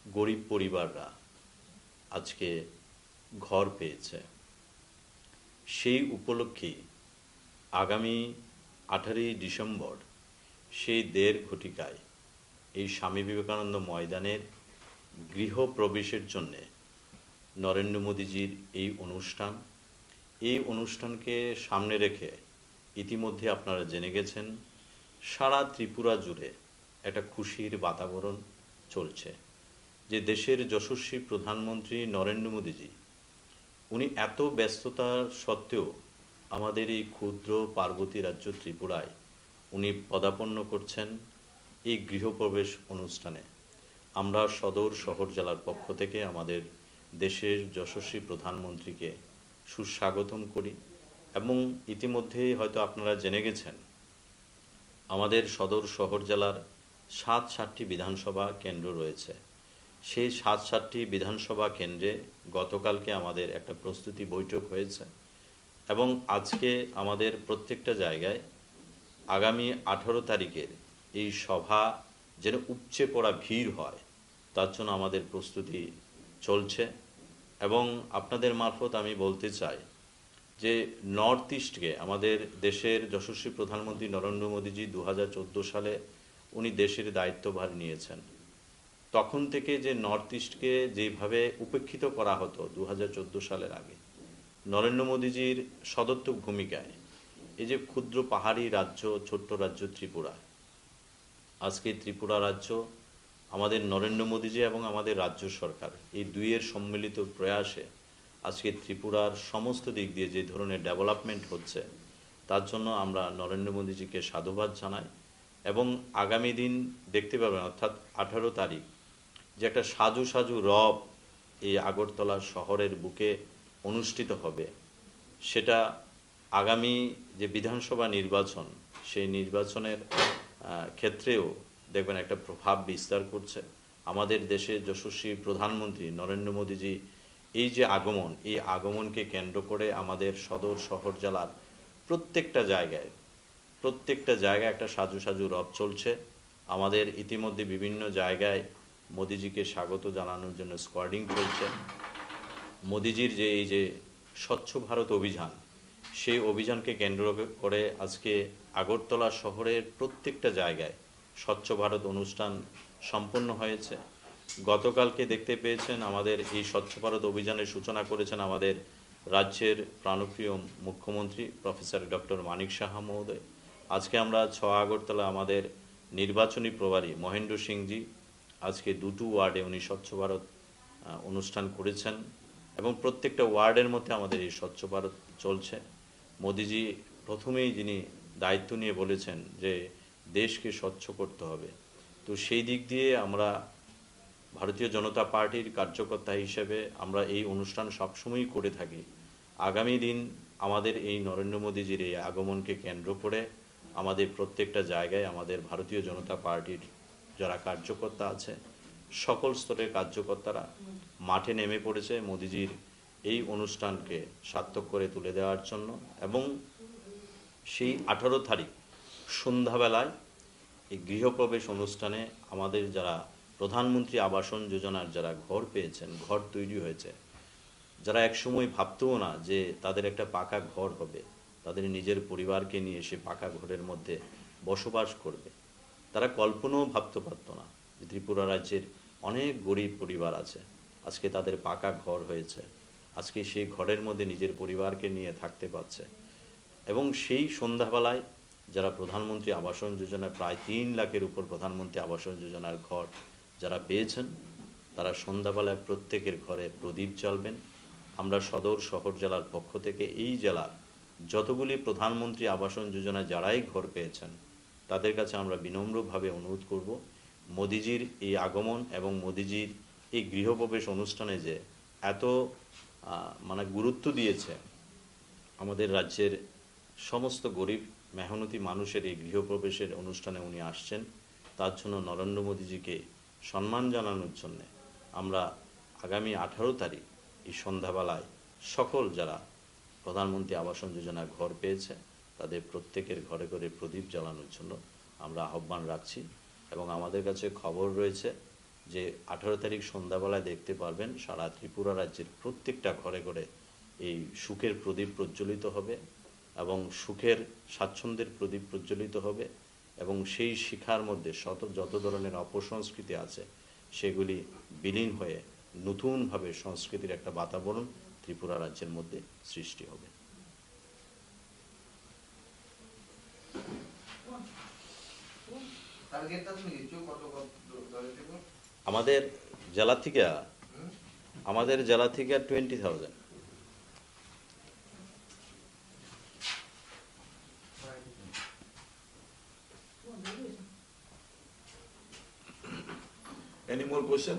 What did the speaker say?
গরিব পরিবাররা আজকে ঘর পেয়েছে, সেই উপলক্ষে আগামী 18ই ডিসেম্বর সেই 1:30 ঘটিকায় এই স্বামী বিবেকানন্দ ময়দানের গৃহপ্রবেশের জন্যে নরেন্দ্র মোদীজির এই অনুষ্ঠানকে সামনে রেখে ইতিমধ্যে আপনারা জেনে গেছেন সারা ত্রিপুরা জুড়ে একটা খুশির বাতাবরণ চলছে যে দেশের যশস্বী প্রধানমন্ত্রী নরেন্দ্র মোদীজি উনি এত ব্যস্ততার সত্ত্বেও আমাদের এই ক্ষুদ্র পার্বতী রাজ্য ত্রিপুরায় উনি পদার্পণ করছেন এই গৃহপ্রবেশ অনুষ্ঠানে। আমরা সদর শহর জেলার পক্ষ থেকে আমাদের দেশের যশস্বী প্রধানমন্ত্রীকে সুস্বাগতম করি এবং ইতিমধ্যেই হয়তো আপনারা জেনে গেছেন আমাদের সদর শহর জেলার 7টি বিধানসভা কেন্দ্র রয়েছে। সেই 7টি বিধানসভা কেন্দ্রে গতকালকে আমাদের একটা প্রস্তুতি বৈঠক হয়েছে এবং আজকে আমাদের প্রত্যেকটা জায়গায় আগামী 18 তারিখের এই সভা যেন উপচে পড়া ভিড় হয় তার জন্য আমাদের প্রস্তুতি চলছে। এবং আপনাদের মারফত আমি বলতে চাই যে নর্থ ইস্টকে আমাদের দেশের যশস্বী প্রধানমন্ত্রী নরেন্দ্র মোদীজি 2014 সালে উনি দেশের দায়িত্বভার নিয়েছেন। তখন থেকে যে নর্থ ইস্টকে যেভাবে উপেক্ষিত করা হতো 2014 সালের আগে, নরেন্দ্র মোদীজির সদর্থক ভূমিকায় এই যে ক্ষুদ্র পাহাড়ি রাজ্য, ছোট্ট রাজ্য ত্রিপুরা, আজকে ত্রিপুরা রাজ্য আমাদের নরেন্দ্র মোদীজি এবং আমাদের রাজ্য সরকার এই দুইয়ের সম্মিলিত প্রয়াসে আজকে ত্রিপুরার সমস্ত দিক দিয়ে যে ধরনের ডেভেলপমেন্ট হচ্ছে তার জন্য আমরা নরেন্দ্র মোদীজিকে সাধুবাদ জানাই। এবং আগামী দিন দেখতে পাবেন অর্থাৎ 18 তারিখ যে একটা সাজু সাজু রব এই আগরতলা শহরের বুকে অনুষ্ঠিত হবে, সেটা আগামী যে বিধানসভা নির্বাচন সেই নির্বাচনের ক্ষেত্রেও দেখবেন একটা প্রভাব বিস্তার করছে। আমাদের দেশের যশস্বী প্রধানমন্ত্রী নরেন্দ্র মোদীজি এই যে আগমন, এই আগমনকে কেন্দ্র করে আমাদের সদর শহর জেলার প্রত্যেকটা জায়গায় একটা সাজু সাজু রব চলছে। আমাদের ইতিমধ্যে বিভিন্ন জায়গায় মোদিজিকে স্বাগত জানানোর জন্য স্কোয়াডিং চলছে। মোদিজির যে এই যে স্বচ্ছ ভারত অভিযান, সেই অভিযানকে কেন্দ্র করে আজকে আগরতলা শহরের প্রত্যেকটা জায়গায় স্বচ্ছ ভারত অনুষ্ঠান সম্পন্ন হয়েছে। গতকালকে দেখতে পেয়েছেন আমাদের এই স্বচ্ছ ভারত অভিযানের সূচনা করেছেন আমাদের রাজ্যের প্রাণপ্রিয় মুখ্যমন্ত্রী প্রফেসর ডক্টর মানিক সাহা মহোদয়। আজকে আমরা 6 আগরতলা আমাদের নির্বাচনী প্রভারী মহেন্দ্র সিংজি আজকে 2টি ওয়ার্ডে উনি স্বচ্ছ ভারত অনুষ্ঠান করেছেন এবং প্রত্যেকটা ওয়ার্ডের মধ্যে আমাদের এই স্বচ্ছ ভারত চলছে। মোদিজি প্রথমেই যিনি দায়িত্ব নিয়ে বলেছেন যে দেশকে স্বচ্ছ করতে হবে, তো সেই দিক দিয়ে আমরা ভারতীয় জনতা পার্টির কার্যকর্তা হিসেবে আমরা এই অনুষ্ঠান সবসময়ই করে থাকি। আগামী দিন আমাদের এই নরেন্দ্র মোদীজির এই আগমনকে কেন্দ্র করে আমাদের প্রত্যেকটা জায়গায় আমাদের ভারতীয় জনতা পার্টির যারা কার্যকর্তা আছে সকল স্তরের কার্যকর্তারা মাঠে নেমে পড়েছে মোদীজির এই অনুষ্ঠানকে সার্থক করে তুলে দেওয়ার জন্য। এবং সেই 18 তারিখ সন্ধ্যাবেলায় এই গৃহপ্রবেশ অনুষ্ঠানে আমাদের যারা প্রধানমন্ত্রী আবাসন যোজনার যারা ঘর পেয়েছেন, ঘর তৈরি হয়েছে, যারা একসময় ভাবতেও না যে তাদের একটা পাকা ঘর হবে, তাদের নিজের পরিবারকে নিয়ে সে পাকা ঘরের মধ্যে বসবাস করবে, তারা কল্পনাও ভাবতে পারত না যে ত্রিপুরা রাজ্যের অনেক গরিব পরিবার আছে, আজকে তাদের পাকা ঘর হয়েছে, আজকে সেই ঘরের মধ্যে নিজের পরিবারকে নিয়ে থাকতে পারছে। এবং সেই সন্ধ্যাবেলায় যারা প্রধানমন্ত্রী আবাসন যোজনায় প্রায় 3 লাখের উপর প্রধানমন্ত্রী আবাসন যোজনার ঘর যারা পেয়েছেন, তারা সন্ধ্যাবেলায় প্রত্যেকের ঘরে প্রদীপ জ্বালবেন। আমরা সদর শহর জেলার পক্ষ থেকে এই জেলার যতগুলি প্রধানমন্ত্রী আবাসন যোজনা যারাই ঘর পেয়েছেন তাদের কাছে আমরা বিনম্রভাবে অনুরোধ করব, মোদিজির এই আগমন এবং মোদিজির এই গৃহপ্রবেশ অনুষ্ঠানে যে এত গুরুত্ব দিয়েছে আমাদের রাজ্যের সমস্ত গরিব মেহনতি মানুষের এই গৃহপ্রবেশের অনুষ্ঠানে উনি আসছেন, তার জন্য নরেন্দ্র মোদীজিকে সম্মান জানানোর জন্যে আমরা আগামী 18 তারিখ এই সন্ধ্যাবেলায় সকল যারা প্রধানমন্ত্রী আবাসন যোজনার ঘর পেয়েছে তাদের প্রত্যেকের ঘরে ঘরে প্রদীপ জ্বালানোর জন্য আমরা আহ্বান রাখছি। এবং আমাদের কাছে খবর রয়েছে যে 18 তারিখ সন্ধ্যাবেলায় দেখতে পারবেন সারা ত্রিপুরা রাজ্যের প্রত্যেকটা ঘরে ঘরে এই সুখের প্রদীপ প্রজ্বলিত হবে এবং সুখের স্বাচ্ছন্দ্যের প্রদীপ প্রজ্বলিত হবে এবং সেই শিখার মধ্যে যত ধরনের অপসংস্কৃতি আছে সেগুলি বিলীন হয়ে নতুনভাবে সংস্কৃতির একটা বাতাবরণ ত্রিপুরা রাজ্যের মধ্যে সৃষ্টি হবে। আমাদের জেলা থেকে 20,000। Any more question?